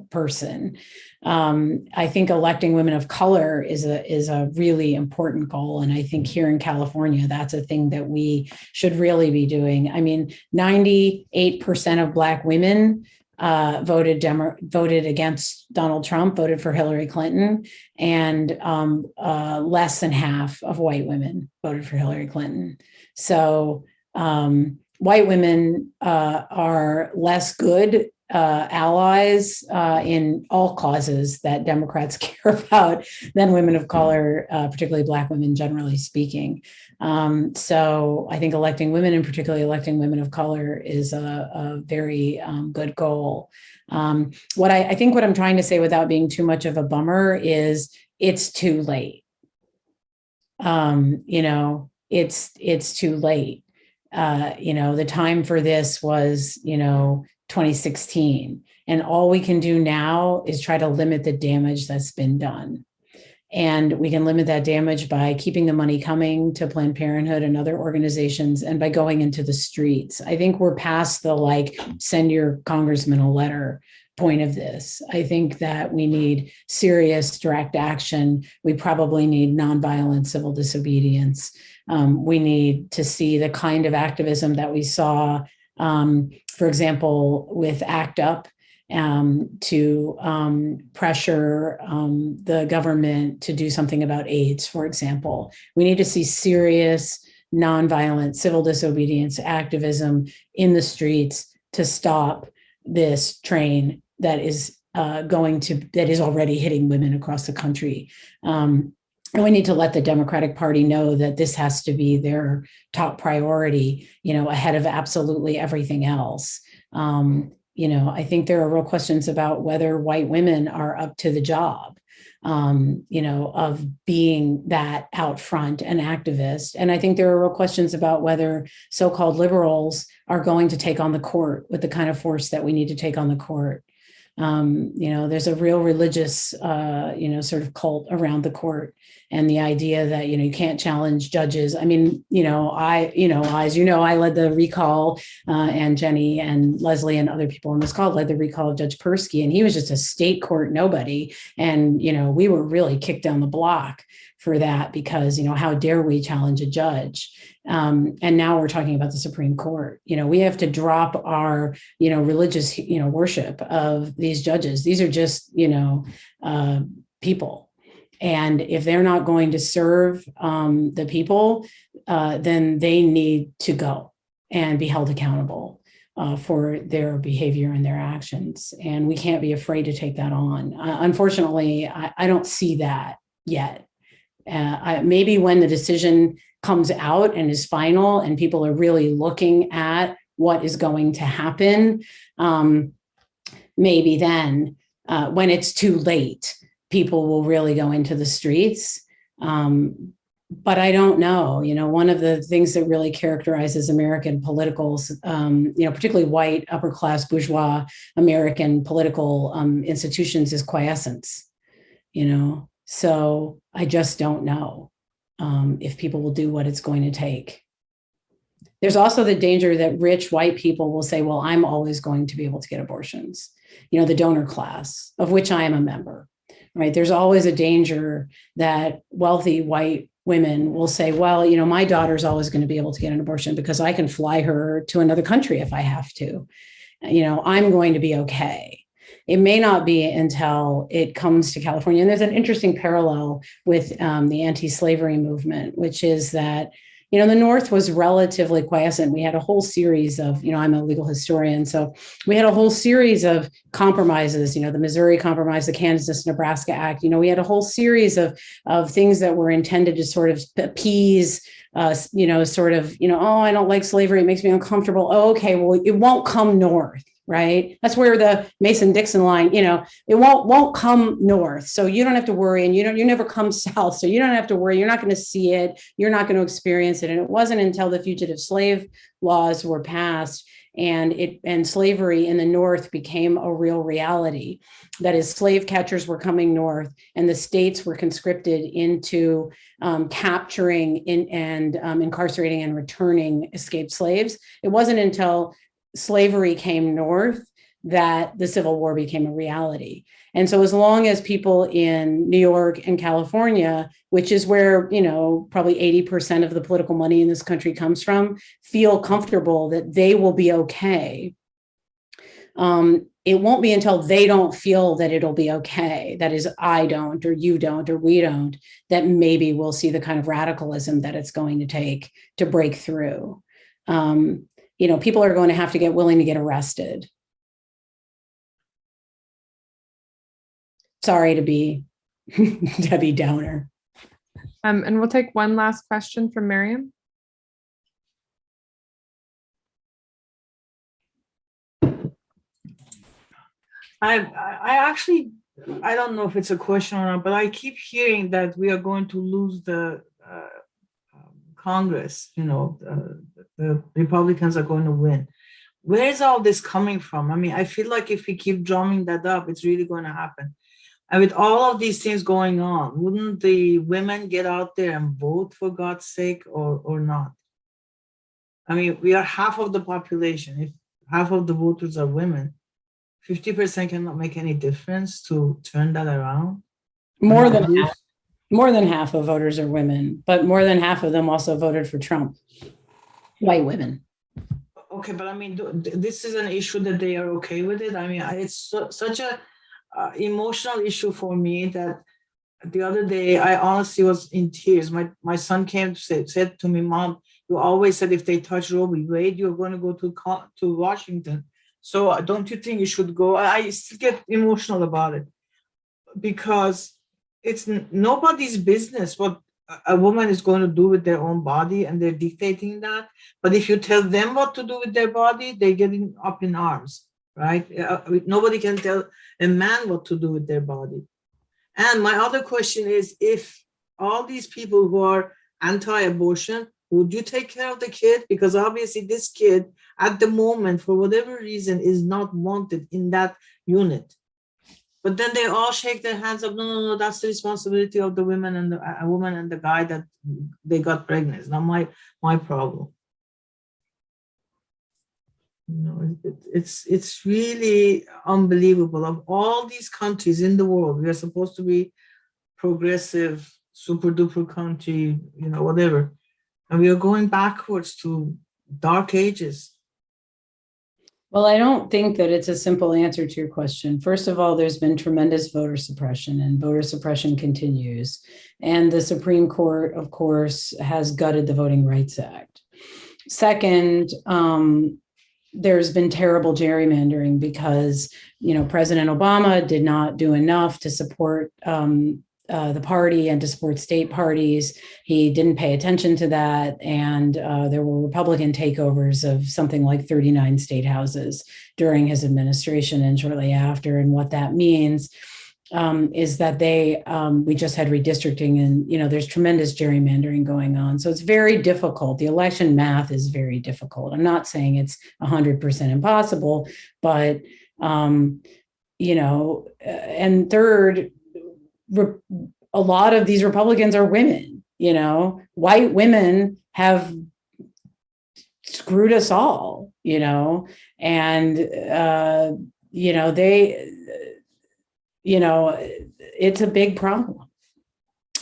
person. I think electing women of color is a really important goal. And I think here in California, that's a thing that we should really be doing. 98% of Black women voted against Donald Trump, voted for Hillary Clinton, and less than half of white women voted for Hillary Clinton. So white women are less good allies in all causes that Democrats care about than women of color, particularly Black women, generally speaking. So I think electing women, and particularly electing women of color, is a very good goal. What I'm trying to say without being too much of a bummer is it's too late. It's too late. The time for this was, 2016. And all we can do now is try to limit the damage that's been done. And we can limit that damage by keeping the money coming to Planned Parenthood and other organizations and by going into the streets. I think we're past the like, send your congressman a letter point of this. I think that we need serious direct action. We probably need nonviolent civil disobedience. We need to see the kind of activism that we saw, for example, with ACT UP, to pressure the government to do something about AIDS, for example. We need to see serious nonviolent civil disobedience activism in the streets to stop this train that is already hitting women across the country. And we need to let the Democratic Party know that this has to be their top priority, ahead of absolutely everything else. I think there are real questions about whether white women are up to the job, of being that out front and activist. And I think there are real questions about whether so-called liberals are going to take on the court with the kind of force that we need to take on the court. There's a real religious, sort of cult around the court, and the idea that, you can't challenge judges. I mean, I led the recall, and Jenny and Leslie and other people on this call led the recall of Judge Persky, and he was just a state court nobody. And, we were really kicked down the block for that because, how dare we challenge a judge? And now we're talking about the Supreme Court. We have to drop our, religious, worship of these judges. These are just, people. And if they're not going to serve the people, then they need to go and be held accountable for their behavior and their actions. And we can't be afraid to take that on. Unfortunately, I don't see that yet. Maybe when the decision comes out and is final and people are really looking at what is going to happen, maybe then when it's too late, people will really go into the streets. But I don't know. One of the things that really characterizes American politicals, particularly white, upper class, bourgeois American political institutions is quiescence, So I just don't know if people will do what it's going to take. There's also the danger that rich white people will say, well, I'm always going to be able to get abortions, the donor class, of which I am a member, right? There's always a danger that wealthy white women will say, well, my daughter's always going to be able to get an abortion because I can fly her to another country if I have to. I'm going to be okay. It may not be until it comes to California. And there's an interesting parallel with the anti-slavery movement, which is that, the North was relatively quiescent. We had a whole series of, I'm a legal historian, so we had a whole series of compromises, the Missouri Compromise, the Kansas-Nebraska Act. We had a whole series of things that were intended to sort of appease oh, I don't like slavery. It makes me uncomfortable. Oh, okay, well, it won't come north. Right. That's where the Mason-Dixon line, it won't come north. So you don't have to worry. And you never come south. So you don't have to worry. You're not going to see it. You're not going to experience it. And it wasn't until the fugitive slave laws were passed and slavery in the North became a real reality. That is, slave catchers were coming north and the states were conscripted into capturing and incarcerating and returning escaped slaves. It wasn't until slavery came north that the Civil War became a reality. And so as long as people in New York and California, which is where, probably 80% of the political money in this country comes from, feel comfortable that they will be okay, it won't be until they don't feel that it'll be okay, that is, I don't, or you don't, or we don't, that maybe we'll see the kind of radicalism that it's going to take to break through. People are going to have to get willing to get arrested. Sorry to be Debbie Downer. And we'll take one last question from Miriam. I actually, I don't know if it's a question or not, but I keep hearing that we are going to lose the Congress, the Republicans are going to win. Where is all this coming from? I mean, I feel like if we keep drumming that up, it's really going to happen. And with all of these things going on, wouldn't the women get out there and vote, for God's sake, or not? I mean, we are half of the population. If half of the voters are women, 50% cannot make any difference to turn that around. More than half. More than half of voters are women, but more than half of them also voted for Trump. White women. Okay, but I mean, this is an issue that they are okay with it. I mean, it's such a emotional issue for me that the other day I honestly was in tears. My son came to said to me, "Mom, you always said if they touch Roe v. Wade, you're going to go to Washington. So don't you think you should go?" I still get emotional about it because it's nobody's business what a woman is going to do with their own body, and they're dictating that. But if you tell them what to do with their body, they're getting up in arms, right? Nobody can tell a man what to do with their body. And my other question is, if all these people who are anti-abortion, would you take care of the kid? Because obviously this kid at the moment, for whatever reason, is not wanted in that unit. But then they all shake their hands up. No, that's the responsibility of the women and the woman and the guy that they got pregnant. It's not my problem. You know, it's really unbelievable. Of all these countries in the world, we are supposed to be progressive, super duper country, you know, whatever, and we are going backwards to dark ages. Well, I don't think that it's a simple answer to your question. First of all, there's been tremendous voter suppression, and voter suppression continues. And the Supreme Court, of course, has gutted the Voting Rights Act. Second, there's been terrible gerrymandering because, you know, President Obama did not do enough to support the party and to support state parties. He didn't pay attention to that. And there were Republican takeovers of something like 39 state houses during his administration and shortly after. And what that means is that we just had redistricting, and, you know, there's tremendous gerrymandering going on. So it's very difficult. The election math is very difficult. I'm not saying it's 100% impossible, but, you know, and third, a lot of these Republicans are women, you know, white women have screwed us all, you know, and, you know, it's a big problem.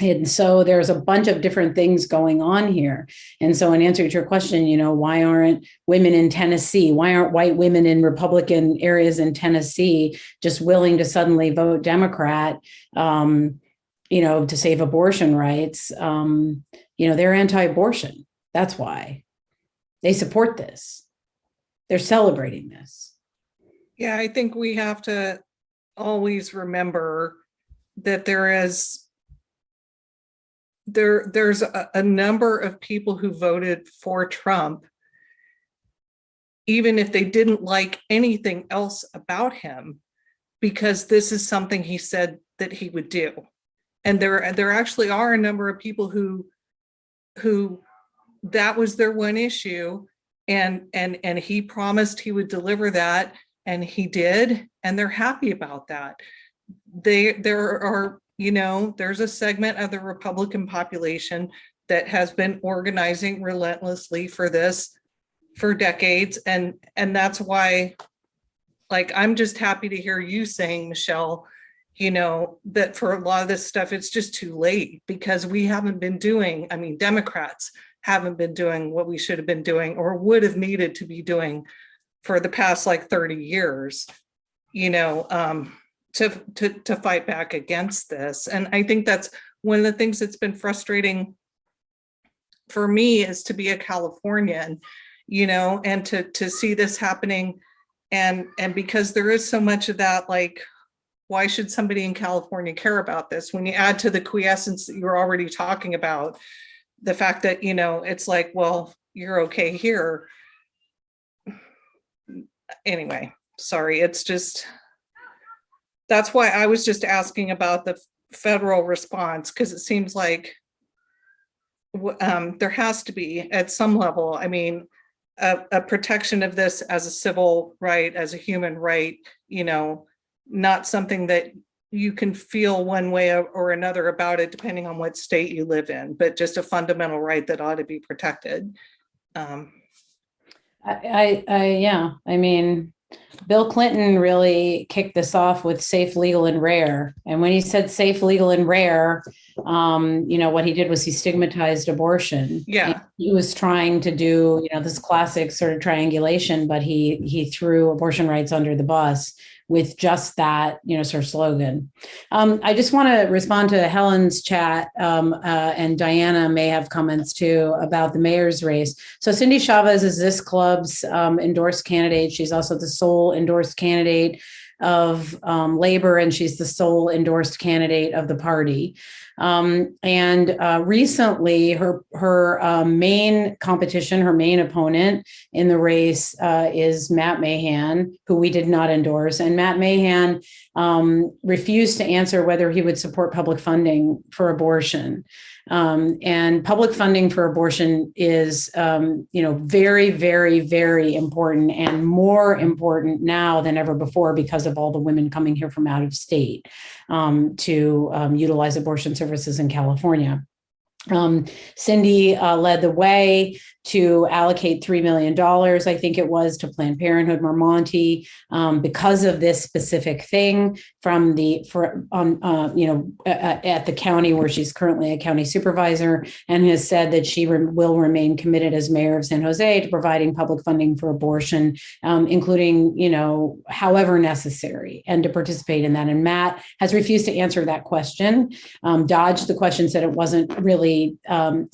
And so there's a bunch of different things going on here. And so in answer to your question, you know, why aren't women in Tennessee? Why aren't white women in Republican areas in Tennessee just willing to suddenly vote Democrat, you know, to save abortion rights? You know, they're anti-abortion. That's why they support this. They're celebrating this. Yeah, I think we have to always remember that there's a number of people who voted for Trump, even if they didn't like anything else about him, because this is something he said that he would do. And there actually are a number of people who that was their one issue, and he promised he would deliver that, and he did, and they're happy about that. There are, you know, there's a segment of the Republican population that has been organizing relentlessly for this for decades. And that's why, like, I'm just happy to hear you saying, Michele, you know, that for a lot of this stuff, it's just too late, because we haven't been doing, I mean, Democrats haven't been doing what we should have been doing or would have needed to be doing for the past like 30 years, you know, to fight back against this. And I think that's one of the things that's been frustrating for me, is to be a Californian, you know, and to see this happening. And because there is so much of that, like, why should somebody in California care about this? When you add to the quiescence that you're already talking about, the fact that, you know, it's like, well, you're okay here. Anyway, sorry, it's just, that's why I was just asking about the federal response, because it seems like there has to be, at some level, I mean, a protection of this as a civil right, as a human right, you know, not something that you can feel one way or another about it depending on what state you live in, but just a fundamental right that ought to be protected. Yeah, I mean, Bill Clinton really kicked this off with safe, legal, and rare. And when he said safe, legal, and rare, what he did was he stigmatized abortion. Yeah. And he was trying to do, this classic sort of triangulation, but he threw abortion rights under the bus with just that, sort of slogan. I just want to respond to Helen's chat, and Diana may have comments too about the mayor's race. So Cindy Chavez is this club's endorsed candidate. She's also the sole endorsed candidate of Labor, and she's the sole endorsed candidate of the party. Recently, her main competition, her main opponent in the race is Matt Mahan, who we did not endorse. And Matt Mahan refused to answer whether he would support public funding for abortion. And public funding for abortion is, very, very, very important, and more important now than ever before because of all the women coming here from out of state to utilize abortion services in California. Cindy led the way to allocate $3 million, I think it was, to Planned Parenthood Marmonte because of this specific thing from at the county where she's currently a county supervisor, and has said that she will remain committed as mayor of San Jose to providing public funding for abortion, including, however necessary, and to participate in that. And Matt has refused to answer that question, dodged the question, said it wasn't really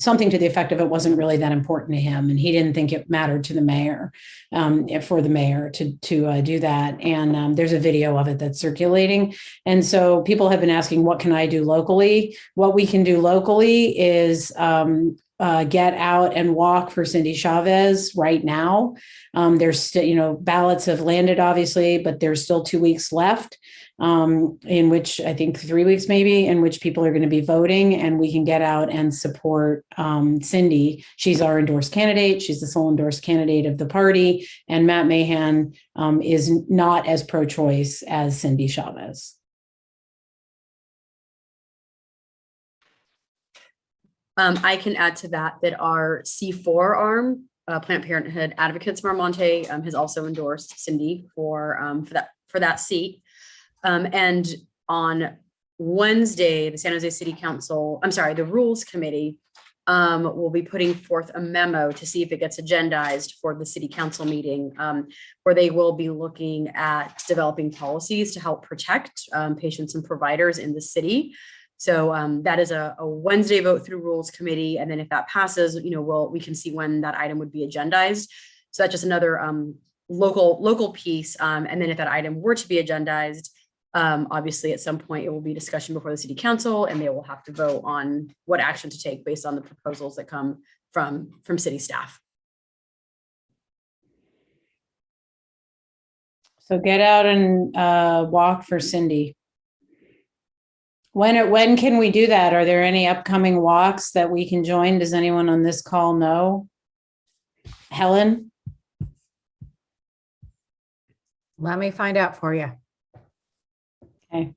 something to the effect of it wasn't really that important to him, and he didn't think it mattered to the mayor, for the mayor to do that. And there's a video of it that's circulating. And so people have been asking, what can I do locally? What we can do locally is get out and walk for Cindy Chavez right now. There's still, ballots have landed, obviously, but there's still 2 weeks left, in which I think 3 weeks maybe, in which people are going to be voting, and we can get out and support Cindy. She's our endorsed candidate. She's the sole endorsed candidate of the party. And Matt Mahan is not as pro-choice as Cindy Chavez. I can add to that our C4 arm, Planned Parenthood Advocates Marmonte, has also endorsed Cindy for that seat. And on Wednesday, the San Jose City Council, the Rules Committee, will be putting forth a memo to see if it gets agendized for the City Council meeting, where they will be looking at developing policies to help protect patients and providers in the city. So that is a Wednesday vote through Rules Committee. And then if that passes, we can see when that item would be agendized. So that's just another local piece. And then if that item were to be agendized, obviously at some point it will be discussion before the City Council, and they will have to vote on what action to take based on the proposals that come from city staff. So get out and walk for Cindy. When can we do that? Are there any upcoming walks that we can join? Does anyone on this call know? Helen? Let me find out for you. Okay.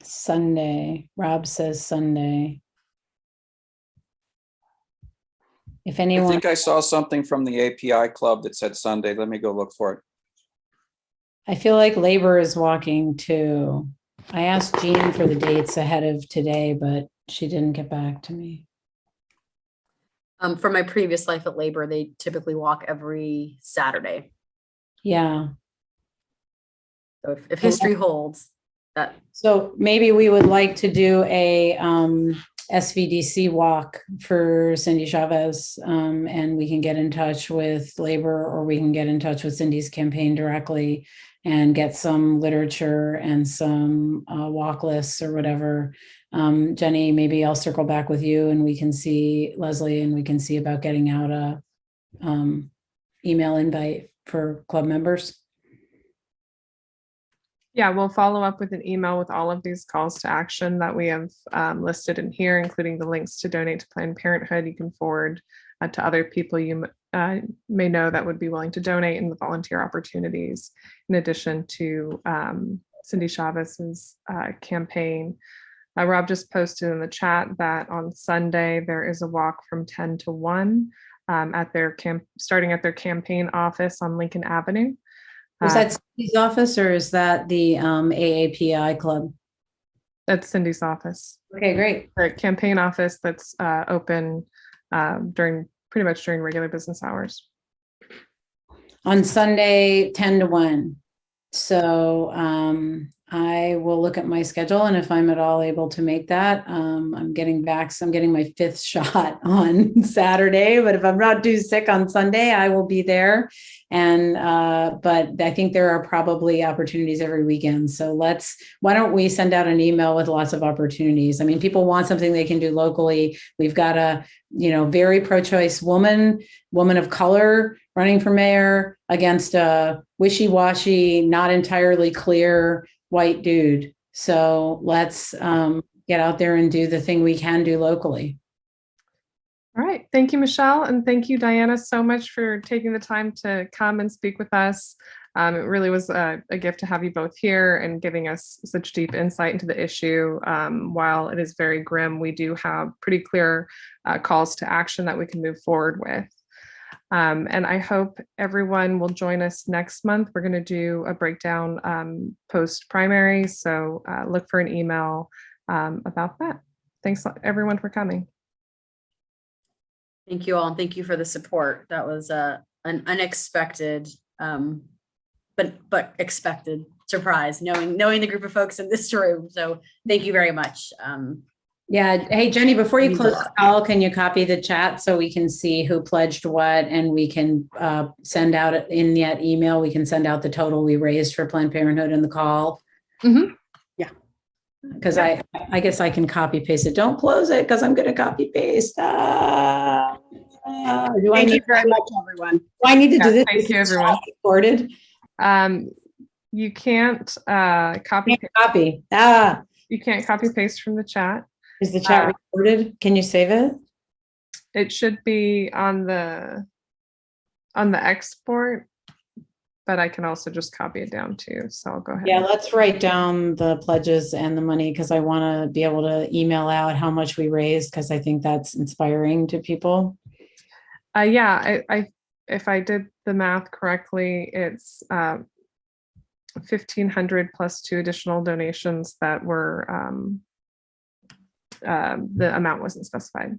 Sunday. Rob says Sunday. If I anyone, think I saw something from the API club that said Sunday. Let me go look for it. I feel like Labor is walking too. I asked Jean for the dates ahead of today, but she didn't get back to me. For my previous life at Labor, they typically walk every Saturday. Yeah. So if history holds that. So maybe we would like to do a SVDC walk for Cindy Chavez, and we can get in touch with Labor, or we can get in touch with Cindy's campaign directly and get some literature and some walk lists or whatever. Jenny, maybe I'll circle back with you, and we can see Leslie, and we can see about getting out a email invite for club members. Yeah, we'll follow up with an email with all of these calls to action that we have listed in here, including the links to donate to Planned Parenthood. You can forward to other people you may know that would be willing to donate, and the volunteer opportunities, in addition to Cindy Chavez's campaign. Rob just posted in the chat that on Sunday there is a walk from 10 to 1 at their starting at their campaign office on Lincoln Avenue. Is that Cindy's office or is that the AAPI club? That's Cindy's office. Okay, great. The campaign office that's open pretty much during regular business hours. On Sunday, 10 to 1. So I will look at my schedule, and if I'm at all able to make that, I'm getting my 5th shot on Saturday, but if I'm not too sick on Sunday, I will be there. And but I think there are probably opportunities every weekend. So why don't we send out an email with lots of opportunities? I mean, people want something they can do locally. We've got a, very pro-choice woman of color running for mayor against a wishy-washy, not entirely clear white dude. So let's get out there and do the thing we can do locally. All right. Thank you, Michele. And thank you, Diana, so much for taking the time to come and speak with us. It really was a gift to have you both here and giving us such deep insight into the issue. While it is very grim, we do have pretty clear calls to action that we can move forward with. And I hope everyone will join us next month. We're going to do a breakdown post-primary. So look for an email about that. Thanks, everyone, for coming. Thank you all, and thank you for the support. That was an unexpected, but expected surprise, knowing the group of folks in this room. So thank you very much. Yeah. Hey, Jenny, before you close the call, can you copy the chat so we can see who pledged what, and we can send out in that email, we can send out the total we raised for Planned Parenthood in the call. Mm-hmm. Because I guess I can copy paste it. Don't close it because I'm going to copy paste. Thank you very much, everyone. Do I need to do this? Thank you, everyone. Recorded? You can't copy. You can't copy paste from the chat. Is the chat recorded? Can you save it? It should be on the export. But I can also just copy it down too. So I'll go ahead. Yeah, let's write down the pledges and the money because I want to be able to email out how much we raised because I think that's inspiring to people. Yeah, if I did the math correctly, it's 1,500 plus 2 additional donations that were the amount wasn't specified.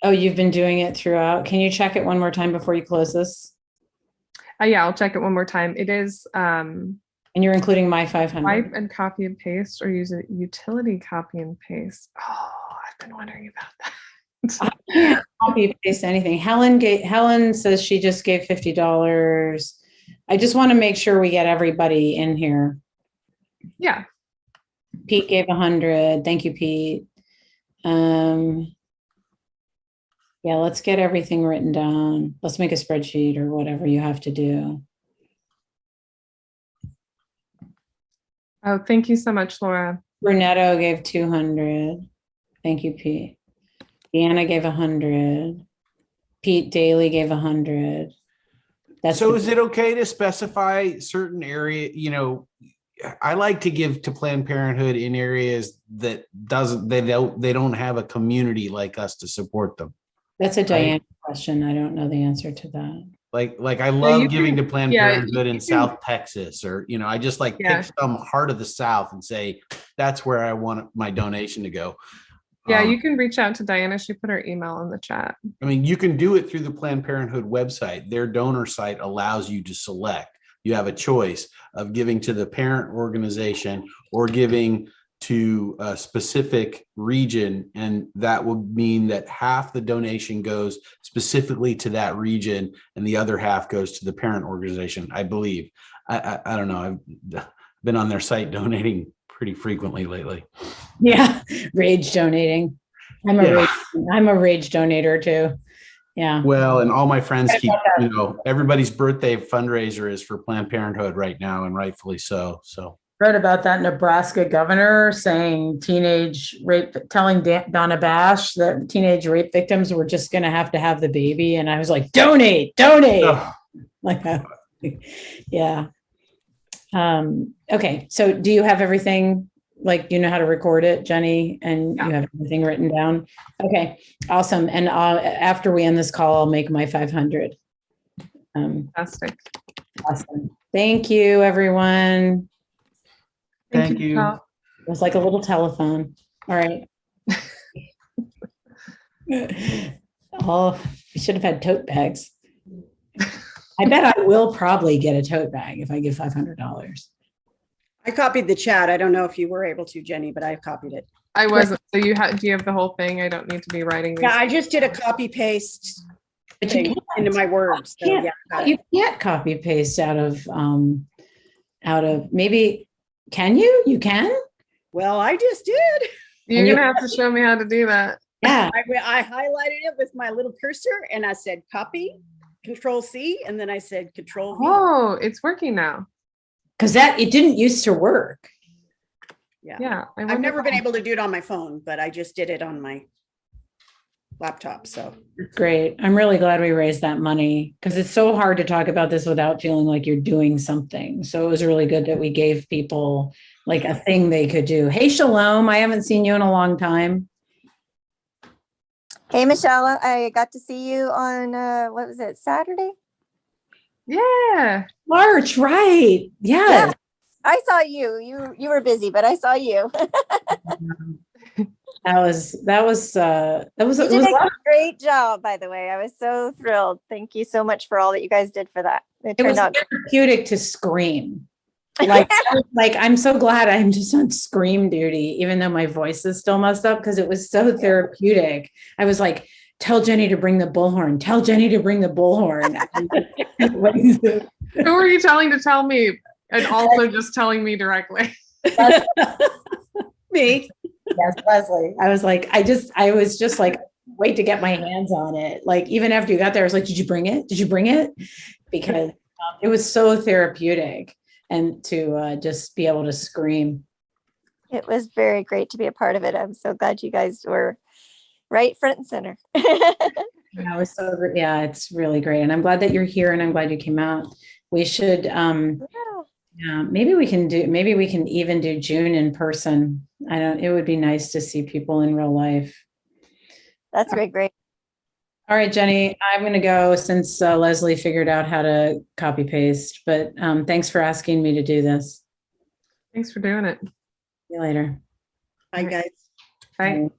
Oh, you've been doing it throughout. Can you check it one more time before you close this? Yeah, I'll check it one more time. It is. And you're including my 500. Wipe and copy and paste, or use a utility copy and paste. Oh, I've been wondering about that. I can't copy paste anything. Helen says she just gave $50. I just want to make sure we get everybody in here. Yeah. Pete gave 100. Thank you, Pete. Yeah, let's get everything written down. Let's make a spreadsheet or whatever you have to do. Oh, thank you so much, Laura. Brunetto gave 200. Thank you, Pete. Deanna gave 100. Pete Daly gave 100. So is it okay to specify certain area? I like to give to Planned Parenthood in areas that they don't have a community like us to support them. That's a Diana question. I don't know the answer to that. Like I love giving to Planned Parenthood in South Texas, or I just pick some heart of the South and say that's where I want my donation to go. Yeah, you can reach out to Diana. She put her email in the chat. I mean, you can do it through the Planned Parenthood website. Their donor site allows you to select. You have a choice of giving to the parent organization or giving to a specific region, and that would mean that half the donation goes specifically to that region and the other half goes to the parent organization, I believe. I don't know. I've been on their site donating pretty frequently lately. Yeah, rage donating. I'm a rage donator too. Yeah. Well, and all my friends keep, everybody's birthday fundraiser is for Planned Parenthood right now, and rightfully so. So read about that Nebraska governor saying telling Donna Bash that teenage rape victims were just going to have the baby. And I was like, donate. Ugh. Like that. Yeah. Okay. So do you have everything? Like, you know how to record it, Jenny, and you have everything written down? Okay. Awesome. And after we end this call, I'll make my 500. Fantastic. Awesome. Thank you, everyone. Thank you. Michele. It was like a little telephone. All right. Oh, we should have had tote bags. I bet I will probably get a tote bag if I give $500. I copied the chat. I don't know if you were able to, Jenny, but I've copied it. I wasn't. So do you have the whole thing? I don't need to be writing these. Yeah, I just did a copy paste But you thing can't. into my words. So, Can't- yeah, got it. You can't copy paste out of maybe, can you? You can? Well, I just did. You're And going to have to show me how to do that. Yeah. I highlighted it with my little cursor and I said copy, Control C, and then I said Control V. Oh, it's working now. Because it didn't used to work. Yeah. I've never been able to do it on my phone, but I just did it on my laptop. So Great. I'm really glad we raised that money because it's so hard to talk about this without feeling like you're doing something. So it was really good that we gave people like a thing they could do. Hey, Shalom. I haven't seen you in a long time. Hey, Michelle, I got to see you on, what was it, Saturday? Yeah. March, right. Yes. Yeah, I saw you. You were busy, but I saw you. That was You did a great job, by the way. I was so thrilled. Thank you so much for all that you guys did for that. It was turned out therapeutic to scream. Like, I'm so glad I'm just on scream duty, even though my voice is still messed up because it was so therapeutic. I was like, tell Jenny to bring the bullhorn. Tell Jenny to bring the bullhorn. Who are you telling to tell me? And also just telling me directly. me. Yes, Leslie. I was just like, wait to get my hands on it. Like, even after you got there, I was like, did you bring it? Did you bring it? Because it was so therapeutic and to just be able to scream. it was very great to be a part of it. I'm so glad you guys were right front and center. Yeah, it was so great. Yeah, it's really great. And I'm glad that you're here and I'm glad you came out. We should, maybe we can even do June in person. It would be nice to see people in real life. That's great. All right, Jenny, I'm going to go since Leslie figured out how to copy paste, but thanks for asking me to do this. Thanks for doing it. See you later. Bye, guys. Bye. Bye.